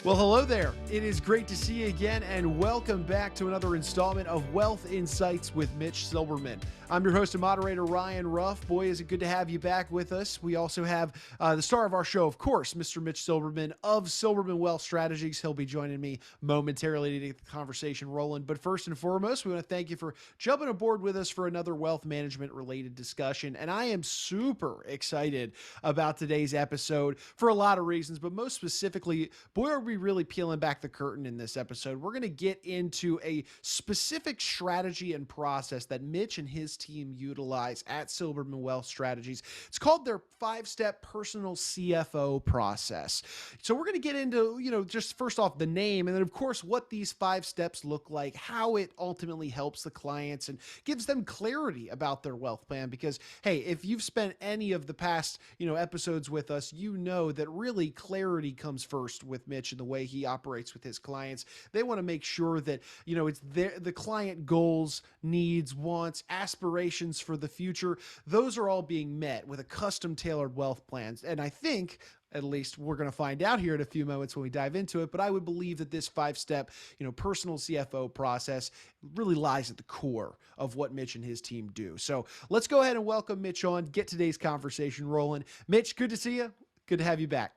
Well, hello there. It is great to see you again, and welcome back to another installment of Wealth Insights with Mitch Silberman. I'm your host and moderator, Ryan Ruff. Boy, is it good to have you back with us. We also have the star of our show, of course, Mr. Mitch Silberman of Silberman Wealth Strategies. He'll be joining me momentarily to get the conversation rolling. But first and foremost, we want to thank you for jumping aboard with us for another wealth management related discussion. And I am super excited about today's episode for a lot of reasons, but most specifically, boy, are we really peeling back the curtain in this episode. We're going to get into a specific strategy and process that Mitch and his team utilize at Silberman Wealth Strategies. It's called their 5-step personal CFO process. So we're going to get into, just first off the name, and then of course what these 5 steps look like, how it ultimately helps the clients and gives them clarity about their wealth plan. Because hey, if you've spent any of the past, episodes with us, you know that really clarity comes first with Mitch and the way he operates with his clients. They want to make sure that, it's the client goals, needs, wants, aspirations for the future. Those are all being met with a custom tailored wealth plans. And I think, at least we're going to find out here in a few moments when we dive into it, but I would believe that this 5-step, personal CFO process really lies at the core of what Mitch and his team do. So let's go ahead and welcome Mitch on, get today's conversation rolling. Mitch, good to see you. Good to have you back.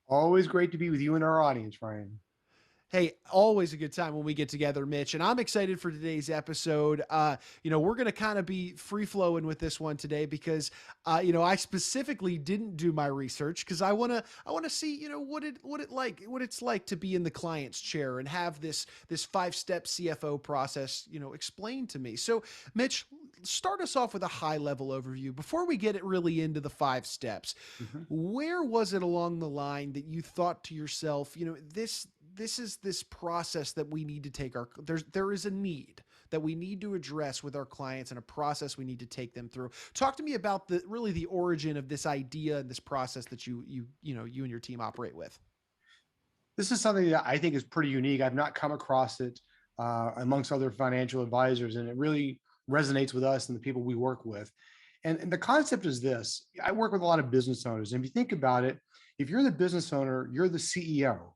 Always great to be with you and our audience, Ryan. Hey, always a good time when we get together, Mitch. And I'm excited for today's episode. We're going to kind of be free flowing with this one today because, I specifically didn't do my research because I want to see, what it's like to be in the client's chair and have this 5-step CFO process, explained to me. So, Mitch, start us off with a high level overview before we get it really into the 5 steps. Mhm. Where was it along the line that you thought to yourself, this is this process that we need to take there is a need that we need to address with our clients and a process we need to take them through. Talk to me about the origin of this idea and this process that you and your team operate with. This is something that I think is pretty unique. I've not come across it amongst other financial advisors, and it really resonates with us and the people we work with. And the concept is this. I work with a lot of business owners. And if you think about it, if you're the business owner, you're the CEO.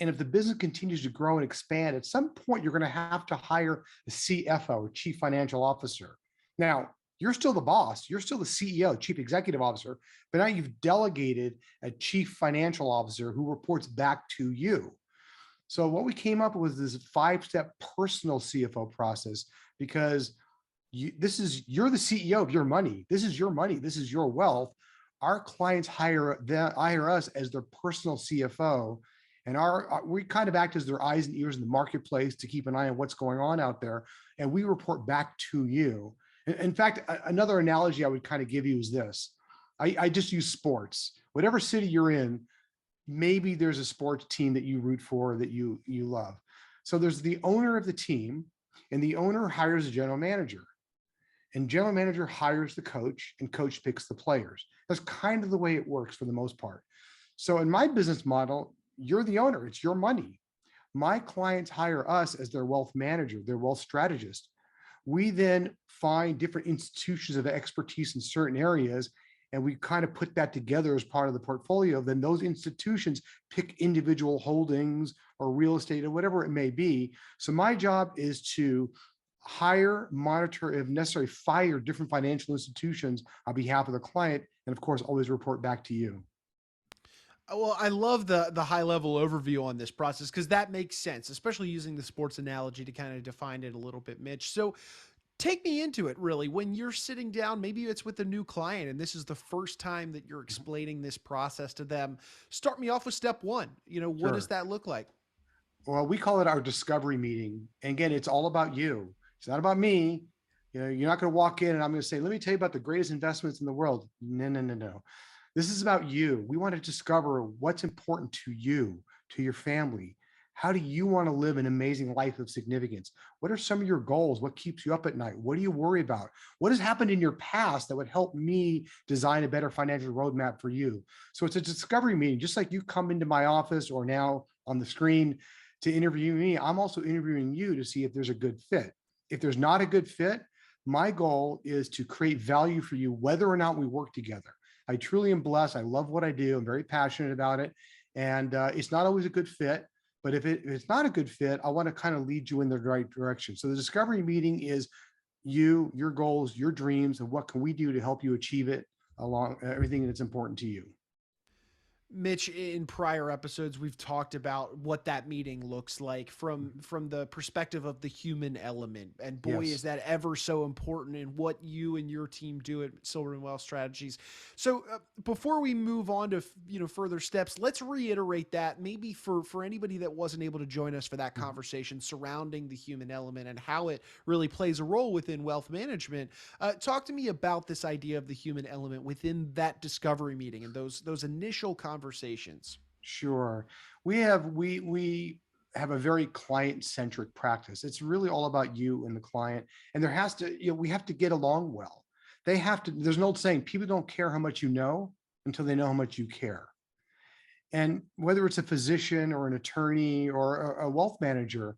And if the business continues to grow and expand, at some point, you're going to have to hire a CFO, Chief Financial Officer. Now, you're still the boss, you're still the CEO, Chief Executive Officer, but now you've delegated a Chief Financial Officer who reports back to you. So, what we came up with is this 5-step personal CFO process because you're the CEO of your money. This is your money. This is your wealth. Our clients hire us as their personal CFO, and we kind of act as their eyes and ears in the marketplace to keep an eye on what's going on out there, and we report back to you. In fact, another analogy I would kind of give you is this. I just use sports. Whatever city you're in, maybe there's a sports team that you root for that you love. So there's the owner of the team, and the owner hires a general manager, and general manager hires the coach, and coach picks the players. That's kind of the way it works for the most part. So in my business model, you're the owner, it's your money. My clients hire us as their wealth manager, their wealth strategist. We then find different institutions of expertise in certain areas, and we kind of put that together as part of the portfolio. Then those institutions pick individual holdings or real estate or whatever it may be. So my job is to hire, monitor, if necessary, fire different financial institutions on behalf of the client, and of course, always report back to you. Well, I love the high level overview on this process because that makes sense, especially using the sports analogy to kind of define it a little bit, Mitch. So take me into it really. When you're sitting down, maybe it's with a new client and this is the first time that you're explaining this process to them. Start me off with step one. What does Sure. that look like? Well, we call it our discovery meeting. And again, it's all about you. It's not about me. You're not going to walk in and I'm going to say, let me tell you about the greatest investments in the world. No, no, no, no. This is about you. We want to discover what's important to you, to your family. How do you want to live an amazing life of significance? What are some of your goals? What keeps you up at night? What do you worry about? What has happened in your past that would help me design a better financial roadmap for you? So it's a discovery meeting, just like you come into my office or now on the screen to interview me. I'm also interviewing you to see if there's a good fit. If there's not a good fit, my goal is to create value for you, whether or not we work together. I truly am blessed. I love what I do. I'm very passionate about it. And it's not always a good fit. But if it's not a good fit, I want to kind of lead you in the right direction. So the discovery meeting is you, your goals, your dreams, and what can we do to help you achieve it along everything that's important to you. Mitch, in prior episodes, we've talked about what that meeting looks like from the perspective of the human element, and boy, is Yes. that ever so important in what you and your team do at Silberman Wealth Strategies. So, before we move on to further steps, let's reiterate that maybe for anybody that wasn't able to join us for that Mhm. conversation surrounding the human element and how it really plays a role within wealth management. Talk to me about this idea of the human element within that discovery meeting and those initial conversations. Sure. We have a very client centric practice. It's really all about you and the client. And there has to, we have to get along well. They have to, there's an old saying, people don't care how much you know until they know how much you care. And whether it's a physician or an attorney or a wealth manager,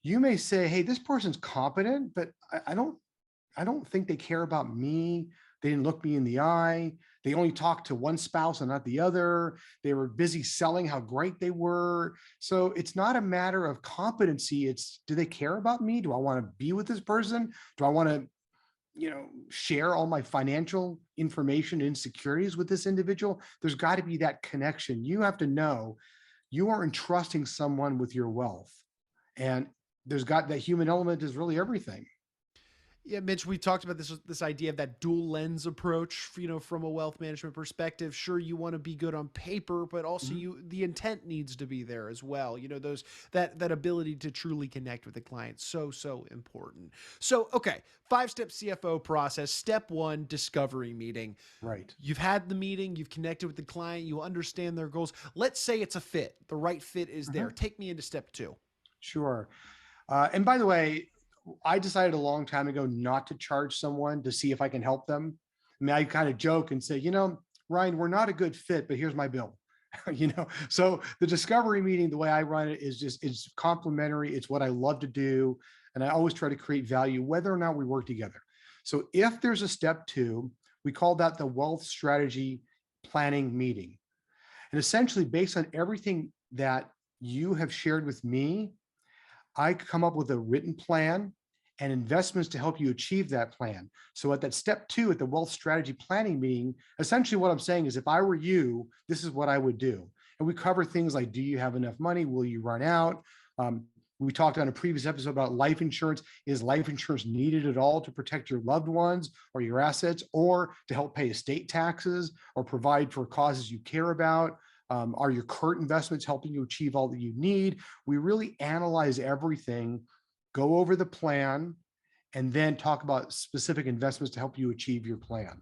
you may say, hey, this person's competent, but I don't think they care about me. They didn't look me in the eye. They only talked to one spouse and not the other. They were busy selling how great they were. So it's not a matter of competency. It's, do they care about me? Do I want to be with this person? Do I want to, share all my financial information and insecurities with this individual? There's got to be that connection. You have to know you are entrusting someone with your wealth. And there's got that human element is really everything. Yeah, Mitch, we talked about this idea of that dual lens approach, from a wealth management perspective. Sure, you want to be good on paper, but also Mhm. the intent needs to be there as well. Those that ability to truly connect with the client, so important. So, okay, 5-step CFO process. Step 1, discovery meeting. Right. You've had the meeting, you've connected with the client, you understand their goals. Let's say it's a fit. The right fit is there. Mhm. Take me into step 2. Sure. And by the way, I decided a long time ago not to charge someone to see if I can help them. I mean, I kind of joke and say, Ryan, we're not a good fit, but here's my bill. So the discovery meeting, the way I run it is just, it's complimentary. It's what I love to do. And I always try to create value, whether or not we work together. So if there's a step 2, we call that the wealth strategy planning meeting. And essentially, based on everything that you have shared with me, I come up with a written plan and investments to help you achieve that plan. So at that step 2 at the wealth strategy planning meeting, essentially what I'm saying is if I were you, this is what I would do. And we cover things like, do you have enough money? Will you run out? Um, we talked on a previous episode about life insurance. Is life insurance needed at all to protect your loved ones or your assets, or to help pay estate taxes or provide for causes you care about? Are your current investments helping you achieve all that you need? We really analyze everything, go over the plan, and then talk about specific investments to help you achieve your plan.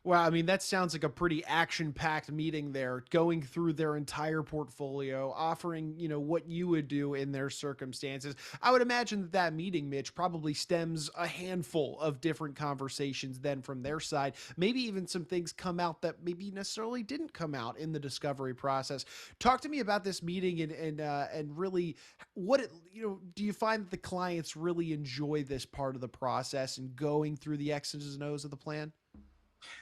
Well, I mean, that sounds like a pretty action-packed meeting there, going through their entire portfolio, offering, what you would do in their circumstances. I would imagine that meeting, Mitch, probably stems a handful of different conversations then from their side. Maybe even some things come out that maybe necessarily didn't come out in the discovery process. Talk to me about this meeting and really what it, do you find that the clients really enjoy this part of the process and going through the X's and O's of the plan?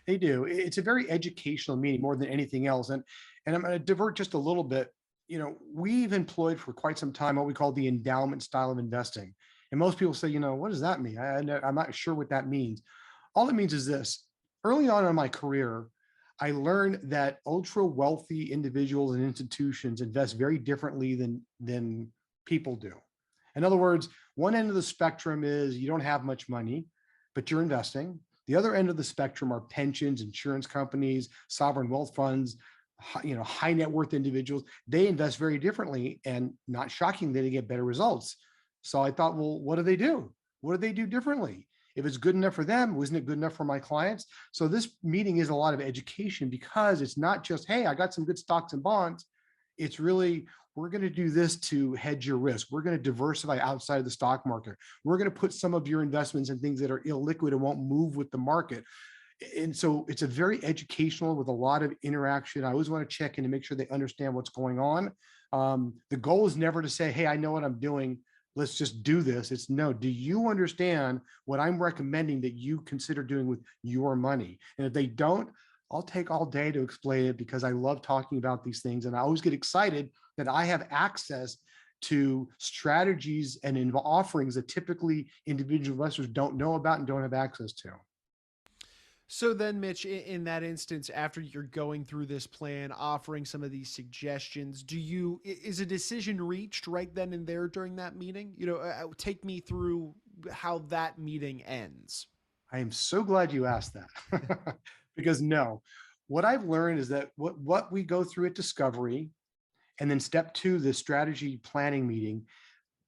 They do. It's a very educational meeting more than anything else. And I'm going to divert just a little bit. We've employed for quite some time what we call the endowment style of investing. And most people say, what does that mean? I'm not sure what that means. All it means is this. Early on in my career, I learned that ultra wealthy individuals and institutions invest very differently than people do. In other words, one end of the spectrum is you don't have much money, but you're investing. The other end of the spectrum are pensions, insurance companies, sovereign wealth funds, high net worth individuals. They invest very differently, and not shocking, they get better results. So I thought, well, what do they do? What do they do differently? If it's good enough for them, wasn't it good enough for my clients? So this meeting is a lot of education because it's not just, hey, I got some good stocks and bonds. It's really, we're going to do this to hedge your risk. We're going to diversify outside of the stock market. We're going to put some of your investments in things that are illiquid and won't move with the market. And so it's a very educational with a lot of interaction. I always want to check in to make sure they understand what's going on. The goal is never to say, hey, I know what I'm doing. Let's just do this. It's no, do you understand what I'm recommending that you consider doing with your money? And if they don't, I'll take all day to explain it because I love talking about these things. And I always get excited that I have access to strategies and offerings that typically individual investors don't know about and don't have access to. So then, Mitch, in that instance, after you're going through this plan, offering some of these suggestions, is a decision reached right then and there during that meeting? Take me through how that meeting ends. I am so glad you asked that because no, what I've learned is that what we go through at discovery and then step two, the strategy planning meeting,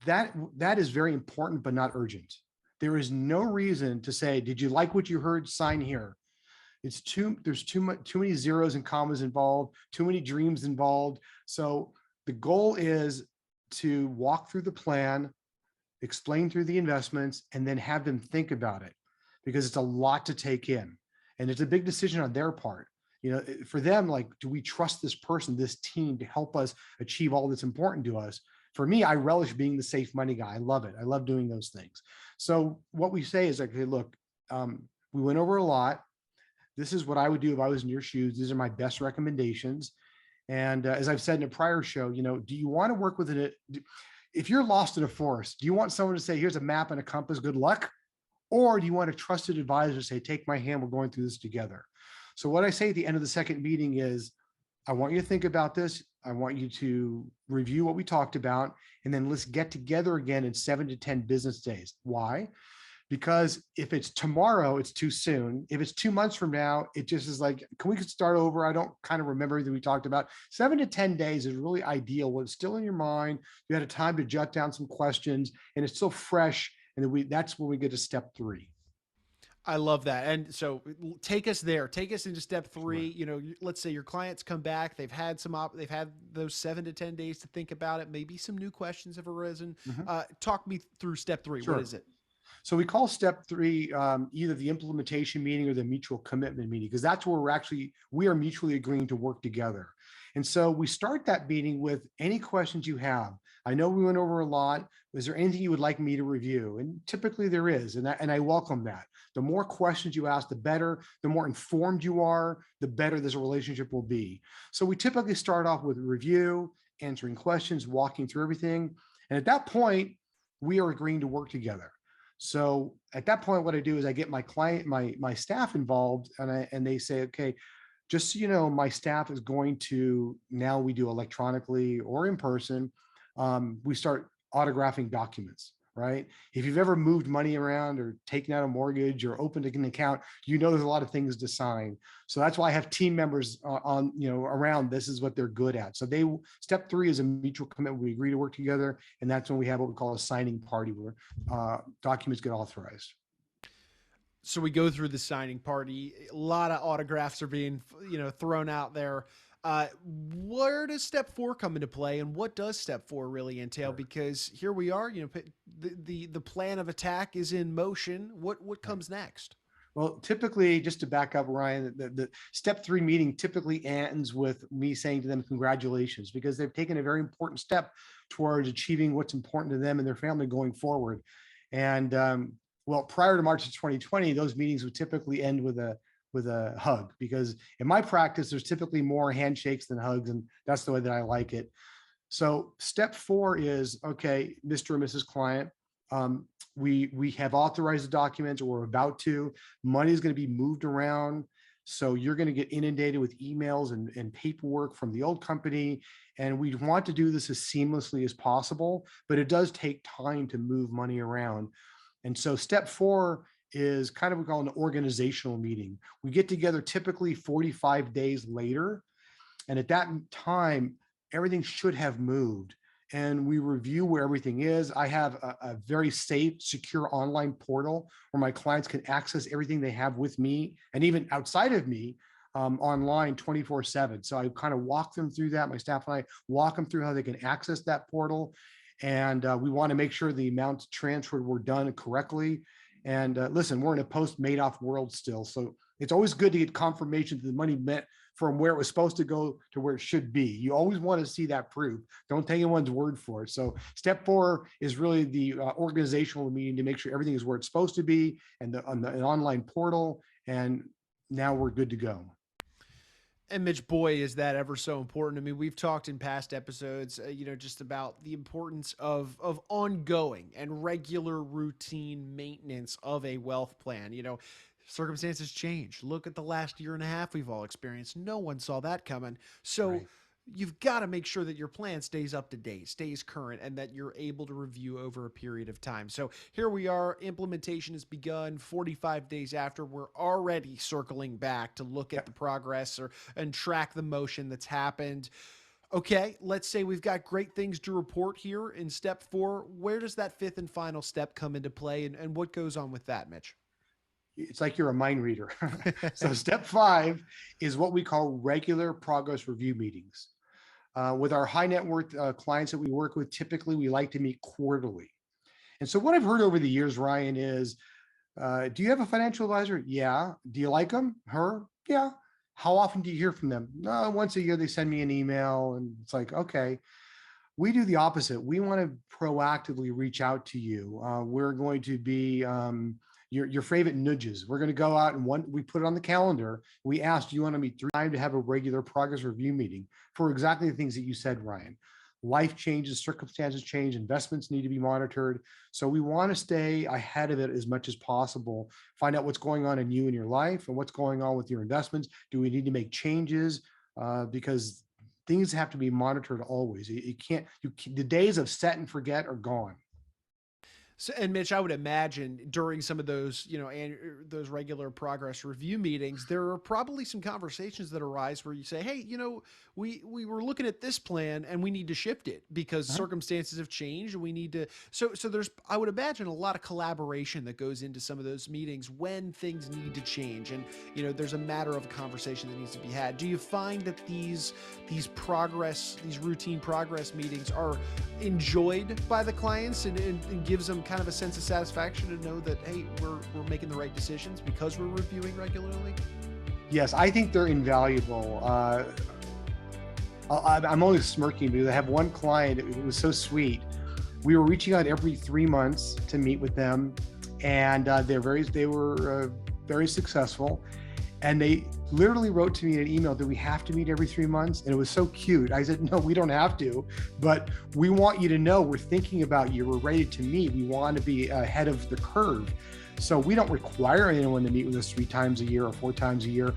that is very important, but not urgent. There is no reason to say, did you like what you heard? Sign here. There's too many zeros and commas involved, too many dreams involved. So the goal is to walk through the plan, explain through the investments, and then have them think about it because it's a lot to take in. And it's a big decision on their part. For them, like, do we trust this person, this team to help us achieve all that's important to us? For me, I relish being the safe money guy. I love it. I love doing those things. So what we say is like, hey, look, we went over a lot. This is what I would do if I was in your shoes. These are my best recommendations. And as I've said in a prior show, do you want to work with it? If you're lost in a forest, do you want someone to say, here's a map and a compass, good luck? Or do you want a trusted advisor to say, take my hand, we're going through this together? So what I say at the end of the second meeting is, I want you to think about this. I want you to review what we talked about, and then let's get together again in 7 to 10 business days. Why? Because if it's tomorrow, it's too soon. If it's 2 months from now, it just is like, can we start over? I don't kind of remember everything we talked about. 7 to 10 days is really ideal when it's still in your mind. You had a time to jot down some questions and it's still fresh. And then that's when we get to step 3. I love that. And so take us there. Take us into step 3. Sure. Let's say your clients come back. They've had they've had those 7 to 10 days to think about it. Maybe some new questions have arisen. Talk me through step 3. Sure. What is it? So we call step 3 either the implementation meeting or the mutual commitment meeting, because that's where we are mutually agreeing to work together. And so we start that meeting with any questions you have. I know we went over a lot. Is there anything you would like me to review? And typically there is, and I welcome that. The more questions you ask, the better. The more informed you are, the better this relationship will be. So we typically start off with review, answering questions, walking through everything. And at that point, we are agreeing to work together. So at that point, what I do is I get my client, my staff involved, and they say, okay, just so you know, my staff is going to, now we do electronically or in person, we start autographing documents, right? If you've ever moved money around or taken out a mortgage or opened an account, there's a lot of things to sign. So that's why I have team members around. This is what they're good at. So step 3 is a mutual commitment. We agree to work together. And that's when we have what we call a signing party where documents get authorized. So we go through the signing party. A lot of autographs are being, thrown out there. Where does step 4 come into play, and what does step 4 really entail? Because here we are, the plan of attack is in motion. What comes next? Well, typically, just to back up, Ryan, the step 3 meeting typically ends with me saying to them, congratulations, because they've taken a very important step towards achieving what's important to them and their family going forward. And prior to March of 2020, those meetings would typically end with a hug, because in my practice, there's typically more handshakes than hugs, and that's the way that I like it. So step 4 is, okay, Mr. and Mrs. Client, we have authorized the documents, or we're about to. Money is going to be moved around. So you're going to get inundated with emails and paperwork from the old company. And we want to do this as seamlessly as possible, but it does take time to move money around. And so step 4 is kind of, we call an organizational meeting. We get together typically 45 days later. And at that time, everything should have moved. And we review where everything is. I have a very safe, secure online portal where my clients can access everything they have with me and even outside of me online 24/7. So I kind of walk them through that. My staff and I walk them through how they can access that portal. And we want to make sure the amounts transferred were done correctly. And listen, we're in a post-Madoff world still. So it's always good to get confirmation that the money met from where it was supposed to go to where it should be. You always want to see that proof. Don't take anyone's word for it. So step 4 is really the organizational meeting to make sure everything is where it's supposed to be, and on an online portal. And now we're good to go. And Mitch, boy, is that ever so important. I mean, we've talked in past episodes, just about the importance of ongoing and regular routine maintenance of a wealth plan. Circumstances change. Look at the last year and a half we've all experienced. No one saw that coming. So Right. you've got to make sure that your plan stays up to date, stays current, and that you're able to review over a period of time. So here we are. Implementation has begun 45 days after. We're already circling back to look at Yep. the progress and track the motion that's happened. Okay, let's say we've got great things to report here in step 4. Where does that fifth and final step come into play, and what goes on with that, Mitch? It's like you're a mind reader. So step 5 is what we call regular progress review meetings. With our high net worth clients that we work with, typically we like to meet quarterly. And so what I've heard over the years, Ryan, is do you have a financial advisor? Yeah. Do you like them? Her? Yeah. How often do you hear from them? No, once a year they send me an email, and it's like, okay. We do the opposite. We want to proactively reach out to you. We're going to be your favorite nudges. We're going to go out and we put it on the calendar. We asked, do you want to meet 3 times to have a regular progress review meeting for exactly the things that you said, Ryan? Life changes, circumstances change, investments need to be monitored. So we want to stay ahead of it as much as possible, find out what's going on in you and your life and what's going on with your investments. Do we need to make changes? Because things have to be monitored always. The days of set and forget are gone. So, and Mitch, I would imagine during some of those, those regular progress review meetings, there are probably some conversations that arise where you say, "Hey, we were looking at this plan and we need to shift it because Right. circumstances have changed and we need to." So there's, I would imagine, a lot of collaboration that goes into some of those meetings when things need to change, and there's a matter of a conversation that needs to be had. Do you find that these routine progress meetings are enjoyed by the clients and gives them kind of a sense of satisfaction to know that, hey, we're making the right decisions because we're reviewing regularly? Yes, I think they're invaluable. I'm only smirking because I have one client. It was so sweet. We were reaching out every 3 months to meet with them, and they were very successful. And they literally wrote to me in an email, "Do we have to meet every 3 months?" And it was so cute. I said, "No, we don't have to, but we want you to know we're thinking about you. We're ready to meet. We want to be ahead of the curve. So we don't require anyone to meet with us 3 times a year or 4 times a year."